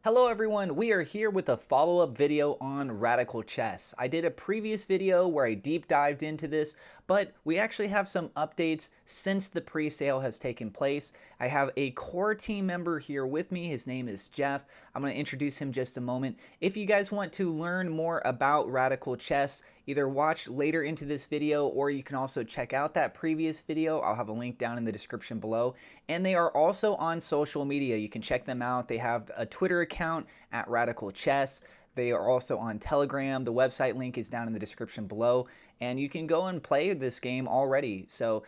Hello everyone, we are here with a follow-up video on Radical Chess. I did a previous video where I deep dived into this, but we actually have some updates since the pre-sale has taken place. I have a core team member here with me. His name is Jeff. I'm going to introduce him just a moment. If you guys want to learn more about Radical Chess, either watch later into this video or you can also check out that previous video. I'll have a link down in the description below. And they are also on social media. You can check them out. They have a Twitter account at Radical Chess. They are also on Telegram. The website link is down in the description below. And you can go and play this game already. So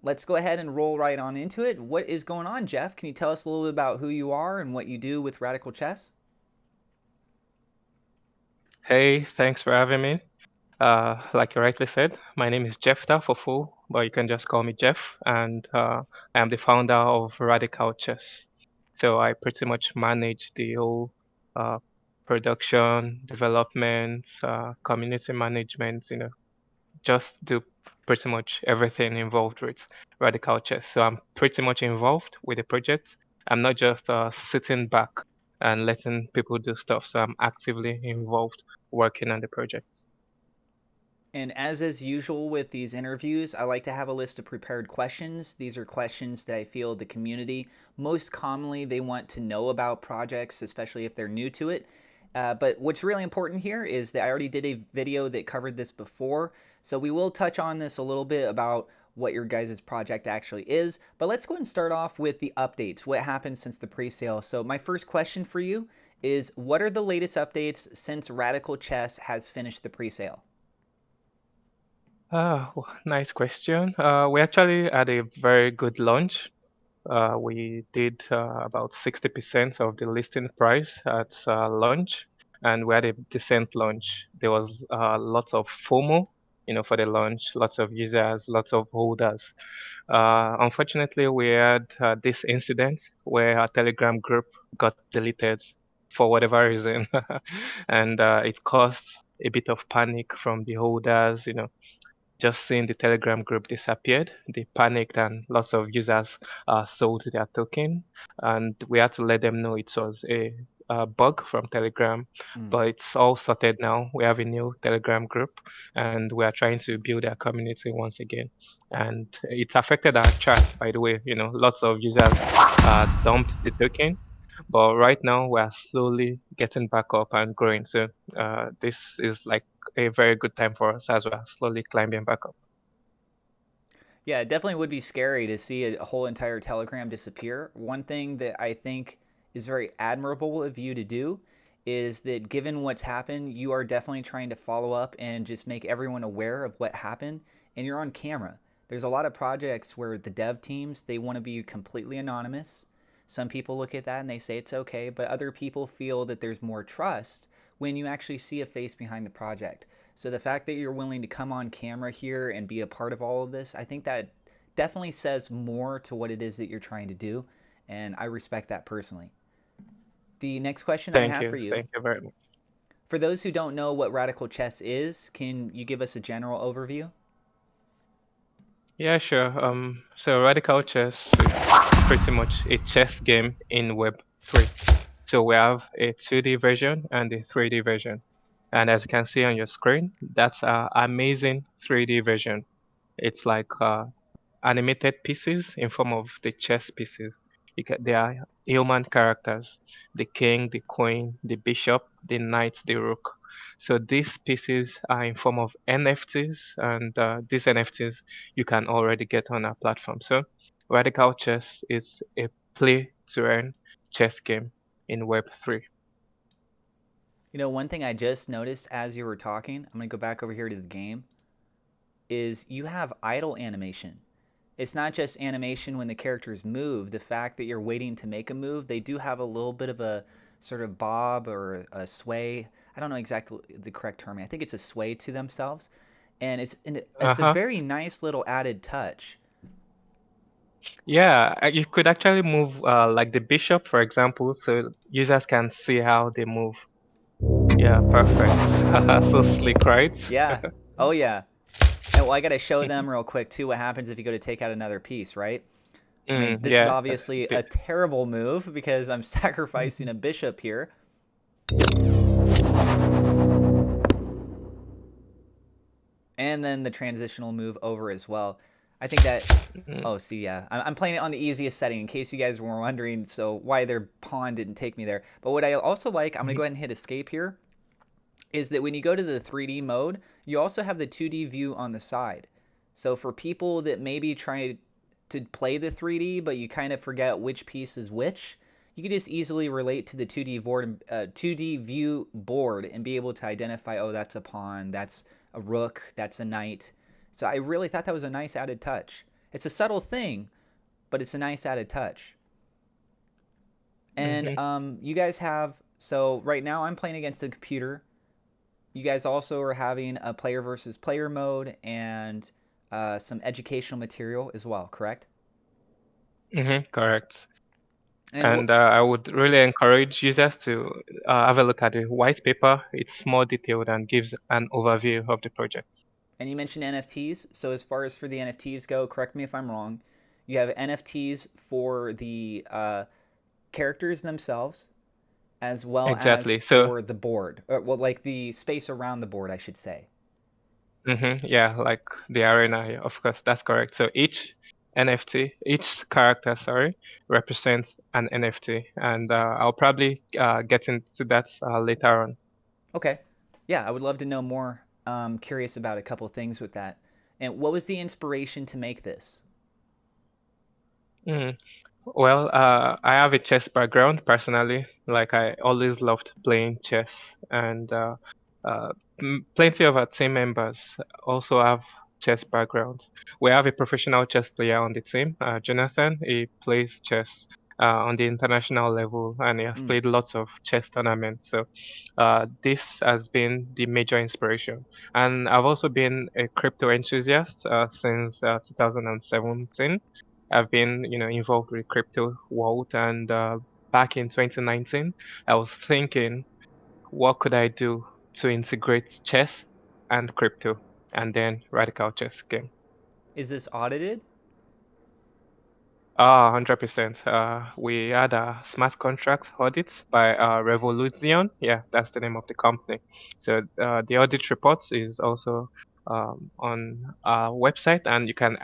let's go ahead and roll right on into it. What is going on, Jeff? Can you tell us a little bit about who you are and what you do with Radical Chess? Hey, thanks for having me. Like you rightly said, my name is Jeff Tafofu, but you can just call me Jeff, and I am the founder of Radical Chess. So I pretty much manage the whole uh, production, development, community management, just do pretty much everything involved with Radical Chess. So I'm pretty much involved with the project. I'm not just sitting back and letting people do stuff. So I'm actively involved working on the project. And as is usual with these interviews, I like to have a list of prepared questions. These are questions that I feel the community most commonly they want to know about projects, especially if they're new to it. But what's really important here is that I already did a video that covered this before, so we will touch on this a little bit about what your guys' project actually is. But let's go and start off with the updates. What happened since the pre-sale? So my first question for you is, what are the latest updates since Radical Chess has finished the pre-sale? Nice question. We actually had a very good launch. We did about 60% of the listing price at launch, and we had a decent launch. There was lots of FOMO, for the launch, lots of users, lots of holders. Unfortunately, we had this incident where our Telegram group got deleted for whatever reason, and it caused a bit of panic from the holders, just seeing the Telegram group disappeared. They panicked and lots of users sold their token. And we had to let them know it was a bug from Telegram, Mm. but it's all sorted now. We have a new Telegram group and we are trying to build our community once again. And it's affected our chat, by the way. Lots of users dumped the token. But right now we are slowly getting back up and growing. So this is like a very good time for us as well, slowly climbing back up. Yeah, it definitely would be scary to see a whole entire Telegram disappear. One thing that I think is very admirable of you to do is that given what's happened, you are definitely trying to follow up and just make everyone aware of what happened, and you're on camera. There's a lot of projects where the dev teams, they want to be completely anonymous. Some people look at that and they say it's okay, but other people feel that there's more trust when you actually see a face behind the project. So the fact that you're willing to come on camera here and be a part of all of this, I think that definitely says more to what it is that you're trying to do, and I respect that personally. The next question I have for you, Thank you very much. for those who don't know what Radical Chess is, can you give us a general overview? Yeah, sure. So Radical Chess, it's pretty much a chess game in Web3. So we have a 2D version and a 3D version. And as you can see on your screen, that's an amazing 3D version. It's like animated pieces in form of the chess pieces. They are human characters: the king, the queen, the bishop, the knight, the rook. So these pieces are in form of NFTs, and these NFTs you can already get on our platform. So Radical Chess is a play to earn chess game in Web3. You know, one thing I just noticed as you were talking, I'm going to go back over here to the game, is you have idle animation. It's not just animation when the characters move. The fact that you're waiting to make a move, they do have a little bit of a sort of bob or a sway. I don't know exactly the correct term. I think it's a sway to themselves, and it's a Uh-huh. very nice little added touch. Yeah, you could actually move like the bishop, for example, so users can see how they move. Yeah, perfect. So slick, right? Yeah. Oh yeah. And well, I got to show them real quick too what happens if you go to take out another piece, right? I mean, Mm, this is yeah, obviously a the, terrible move because I'm sacrificing mhm, a bishop here. And then the transitional move over as well. I think that, mhm, oh, see, yeah, I'm playing it on the easiest setting in case you guys were wondering, so why their pawn didn't take me there. But what I also like, I'm going to mhm. go ahead and hit escape here, is that when you go to the 3D mode, you also have the 2D view on the side. So for people that maybe try to play the 3D, but you kind of forget which piece is which, you can just easily relate to the 2D view board and be able to identify, oh, that's a pawn, that's a rook, that's a knight. So I really thought that was a nice added touch. It's a subtle thing, but it's a nice added touch. And Mhm. you guys have, so right now I'm playing against a computer. You guys also are having a player versus player mode and some educational material as well, correct? Correct. And what? And I would really encourage users to have a look at the white paper. It's more detailed and gives an overview of the project. And you mentioned NFTs. So as far as for the NFTs go, correct me if I'm wrong. You have NFTs for the characters themselves, as well as Exactly. So, for the board. Well, like the space around the board, I should say. yeah, like the arena, yeah, of course, that's correct. So each NFT, each character, sorry, represents an NFT, and I'll probably get into that later on. Okay. Yeah, I would love to know more. Curious about a couple things with that. And what was the inspiration to make this? Mm. Well, I have a chess background personally. Like I always loved playing chess, and uh, plenty of our team members also have chess background. We have a professional chess player on the team, Jonathan. He plays chess on the international level, and he has Mm. played lots of chess tournaments. So this has been the major inspiration. And I've also been a crypto enthusiast since 2017. I've been, involved with crypto world, and back in 2019, I was thinking, what could I do to integrate chess and crypto, and then Radical Chess came. Is this audited? 100%. We had a smart contract audit by Revolution. Yeah, that's the name of the company. So the audit report is also on our website, and you can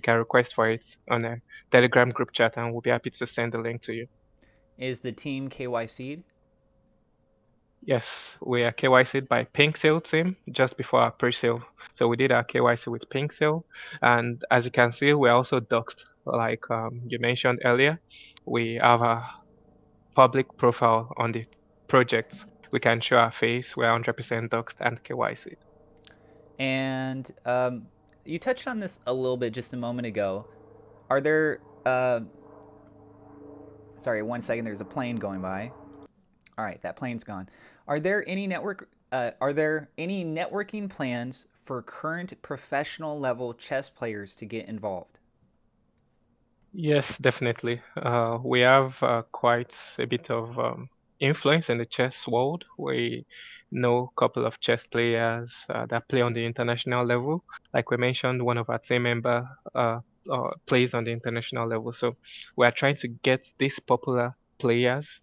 request for it on a Telegram group chat, and we'll be happy to send the link to you. Is the team KYC'd? Yes, we are KYC'd by Pink Sale team just before our pre-sale. So we did our KYC with Pink Sale, and as you can see, we're also doxed, like you mentioned earlier. We have a public profile on the project. We can show our face. We're 100% doxed and KYC. And you touched on this a little bit just a moment ago. Are there, sorry, 1 second, there's a plane going by. All right, that plane's gone. Are there any networking plans for current professional level chess players to get involved? Yes, definitely. We have quite a bit of influence in the chess world. We know a couple of chess players that play on the international level. Like we mentioned, one of our team member plays on the international level. So we are trying to get these popular players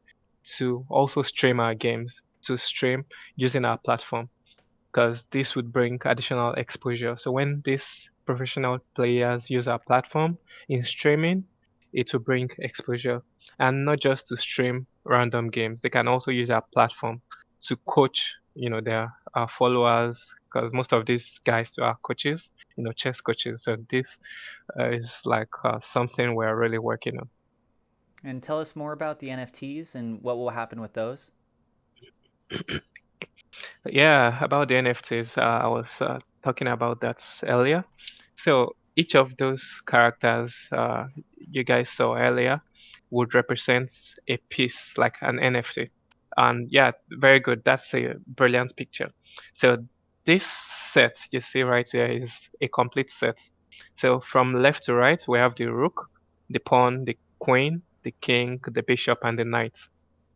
to also stream our games, to stream using our platform because this would bring additional exposure. So when these professional players use our platform in streaming, it will bring exposure and not just to stream random games. They can also use our platform to coach, their followers because most of these guys are coaches, chess coaches. So this is like something we're really working on. And tell us more about the NFTs and what will happen with those. Yeah, about the NFTs, I was talking about that earlier. So each of those characters you guys saw earlier would represent a piece, like an NFT. And yeah, very good. That's a brilliant picture. So this set you see right here is a complete set. So from left to right, we have the rook, the pawn, the queen, the king, the bishop, and the knight.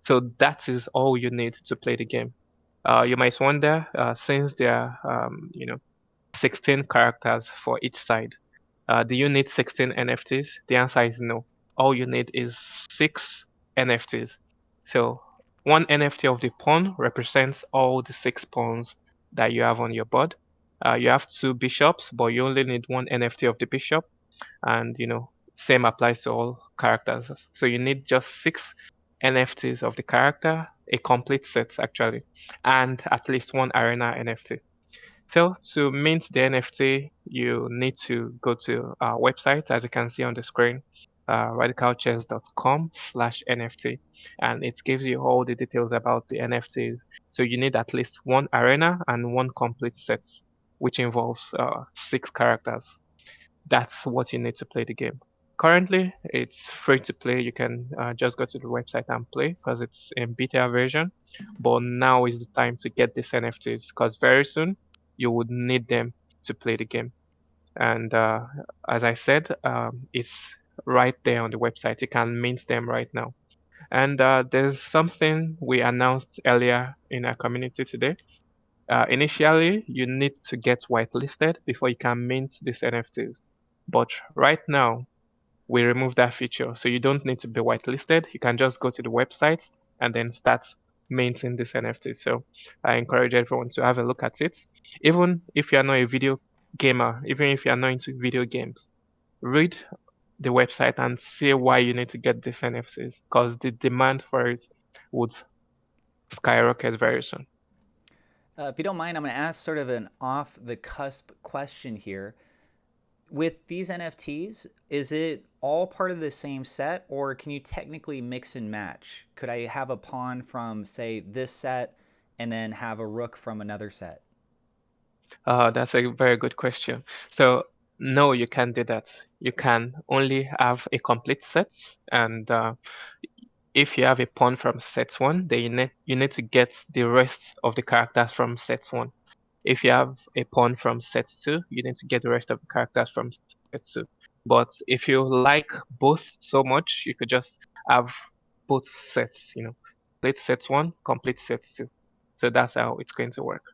So that is all you need to play the game. You might wonder, since there are 16 characters for each side, Do you need 16 NFTs? The answer is no. All you need is 6 NFTs. So one NFT of the pawn represents all the 6 pawns that you have on your board. You have 2 bishops, but you only need one NFT of the bishop, and same applies to all characters. So you need just 6 NFTs of the character, a complete set actually, and at least one arena NFT. So to mint the NFT, you need to go to our website, as you can see on the screen, radicalchess.com/NFT, and it gives you all the details about the NFTs. So you need at least one arena and one complete set, which involves 6 characters. That's what you need to play the game. Currently, it's free to play. You can just go to the website and play because it's in beta version. But now is the time to get these NFTs because very soon you would need them to play the game. And as I said, it's right there on the website. You can mint them right now. And there's something we announced earlier in our community today. Initially, you need to get whitelisted before you can mint these NFTs. But right now, we removed that feature. So you don't need to be whitelisted. You can just go to the website and then start minting this NFT. So I encourage everyone to have a look at it. Even if you're not a video gamer, even if you're not into video games, read the website and see why you need to get these NFTs because the demand for it would skyrocket very soon. If you don't mind, I'm going to ask sort of an off the cusp question here. With these NFTs, is it all part of the same set, or can you technically mix and match? Could I have a pawn from, say, this set and then have a rook from another set? That's a very good question. So, no, you can't do that. You can only have a complete set, and if you have a pawn from set one, then you need to get the rest of the characters from set one. If you have a pawn from set two, you need to get the rest of the characters from set two. But if you like both so much, you could just have both sets, complete set one, complete set two. So that's how it's going to work.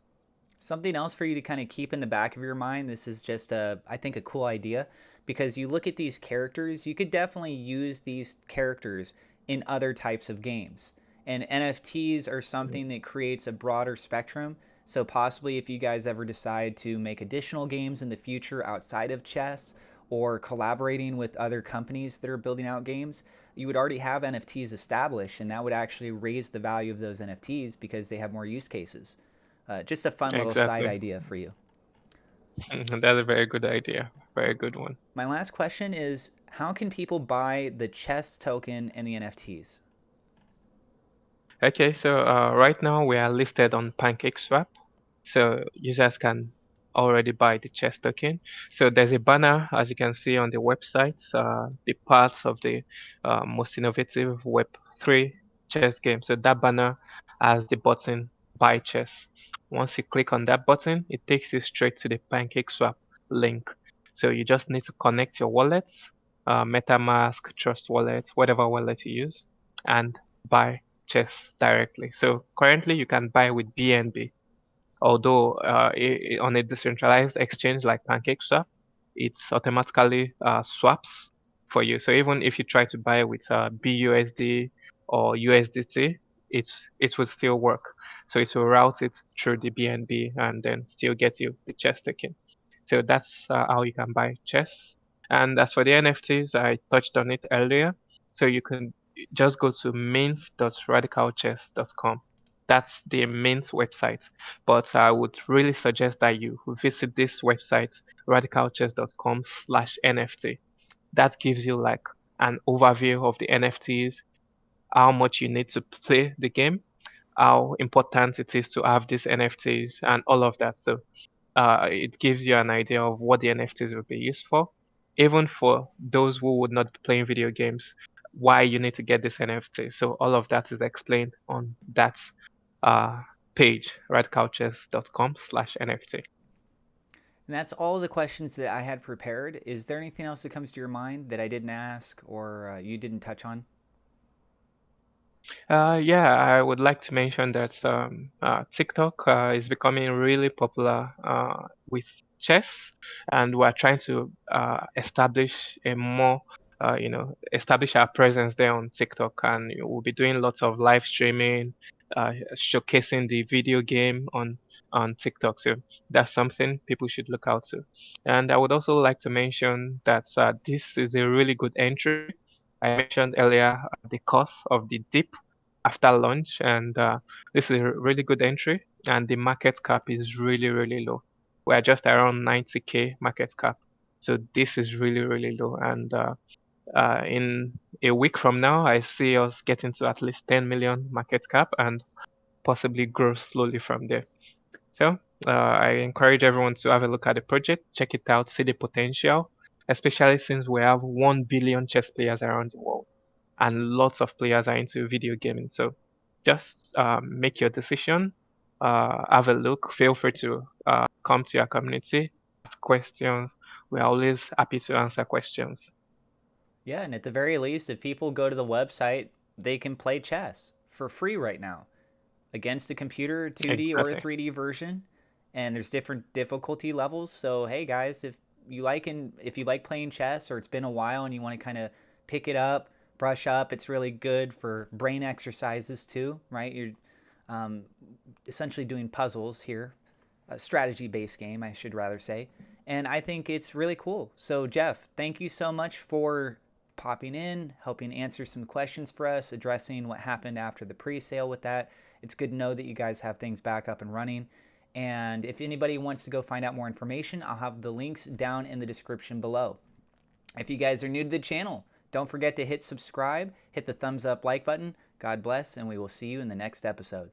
Something else for you to kind of keep in the back of your mind. This is just I think a cool idea because you look at these characters, you could definitely use these characters in other types of games. And NFTs are something that creates a broader spectrum. So possibly if you guys ever decide to make additional games in the future outside of chess or collaborating with other companies that are building out games, you would already have NFTs established, and that would actually raise the value of those NFTs because they have more use cases. Just a fun little side Exactly. idea for you. That's a very good idea. Very good one. My last question is, how can people buy the chess token and the NFTs? Okay, so right now we are listed on PancakeSwap, so users can already buy the chess token. So there's a banner, as you can see on the website, the path of the most innovative Web3 chess game. So that banner has the button Buy Chess. Once you click on that button, it takes you straight to the PancakeSwap link. So you just need to connect your wallets, MetaMask, Trust Wallet, whatever wallet you use, and buy chess directly. So currently you can buy with BNB, although on a decentralized exchange like PancakeSwap, it automatically swaps for you. So even if you try to buy with BUSD or USDT, it will still work. So it will route it through the BNB and then still get you the chess token. So that's how you can buy chess. And as for the NFTs, I touched on it earlier. So you can just go to mint.radicalchess.com. That's the Mint website. But I would really suggest that you visit this website, radicalchess.com/NFT. That gives you like an overview of the NFTs, how much you need to play the game, how important it is to have these NFTs, and all of that. So it gives you an idea of what the NFTs will be used for, even for those who would not be playing video games, why you need to get this NFT. So all of that is explained on that uh, page, radcouches.com/NFT. And that's all the questions that I had prepared. Is there anything else that comes to your mind that I didn't ask or you didn't touch on? Yeah, I would like to mention that TikTok is becoming really popular with chess, and we're trying to establish a more establish our presence there on TikTok, and we'll be doing lots of live streaming, showcasing the video game on TikTok. So that's something people should look out to. And I would also like to mention that this is a really good entry. I mentioned earlier the cost of the dip after launch, and this is a really good entry. And the market cap is really, really low. We're just around 90K market cap. So this is really, really low. And in a week from now, I see us getting to at least 10 million market cap and possibly grow slowly from there. So I encourage everyone to have a look at the project, check it out, see the potential, especially since we have 1 billion chess players around the world and lots of players are into video gaming. So just make your decision, have a look. Feel free to come to your community, ask questions. We're always happy to answer questions. Yeah, and at the very least, if people go to the website, they can play chess for free right now against a computer, 2D or a Exactly. 3D version, and there's different difficulty levels. So hey guys, if you like playing chess or it's been a while and you want to kind of pick it up, brush up, it's really good for brain exercises too, right? You're um, essentially doing puzzles here, a strategy based game, I should rather say. And I think it's really cool. So, Jeff, thank you so much for popping in, helping answer some questions for us, addressing what happened after the pre sale with that. It's good to know that you guys have things back up and running. And if anybody wants to go find out more information, I'll have the links down in the description below. If you guys are new to the channel, don't forget to hit subscribe, hit the thumbs up like button. God bless, and we will see you in the next episode.